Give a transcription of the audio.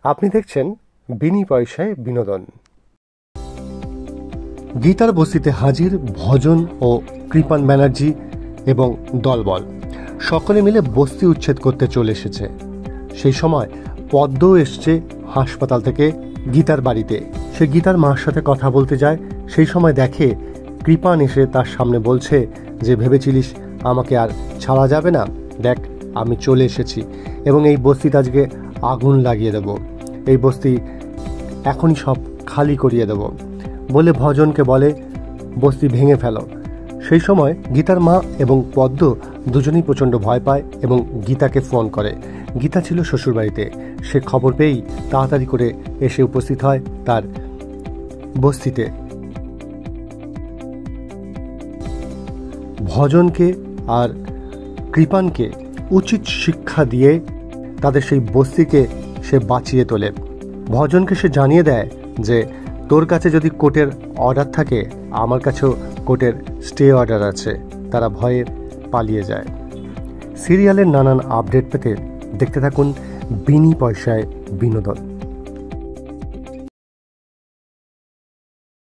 আপনি দেখছেন বিনি পয়সায় বিনোদন। গীতার বস্তিতে হাজির ভজন ও কৃপান ব্যানার্জি এবং দলবল। সকলে মিলে বস্তি উচ্ছেদ করতে চলে এসেছে। সেই সময় পদ্ম এসছে হাসপাতাল থেকে গীতার বাড়িতে। সে গীতার মার সাথে কথা বলতে যায়। সেই সময় দেখে কৃপান এসে তার সামনে বলছে যে, ভেবেছিলিস আমাকে আর ছাড়া যাবে না? দেখ, আমি চলে এসেছি এবং এই বস্তিতে আজকে আগুন লাগিয়ে দেব। এই বস্তি এখনই সব খালি করিয়ে দেব বলে ভজনকে বলে, বস্তি ভেঙে ফেলো। সেই সময় গীতার মা এবং পদ্ম দুজনেই প্রচণ্ড ভয় পায় এবং গীতাকে ফোন করে। গীতা ছিল শ্বশুরবাড়িতে। সে খবর পেয়েই তাড়াতাড়ি করে এসে উপস্থিত হয় তার বস্তিতে। ভজনকে আর কৃপানকে উচিত শিক্ষা দিয়ে তাদের সেই বস্তিকে সে বাঁচিয়ে তোলে। ভজনকে সে জানিয়ে দেয় যে, তোর কাছে যদি কোর্টের অর্ডার থাকে, আমার কাছেও কোর্টের স্টে অর্ডার আছে। তারা ভয়ে পালিয়ে যায়। সিরিয়ালের নানান আপডেট পেতে দেখতে থাকুন বিনি পয়সায় বিনোদন।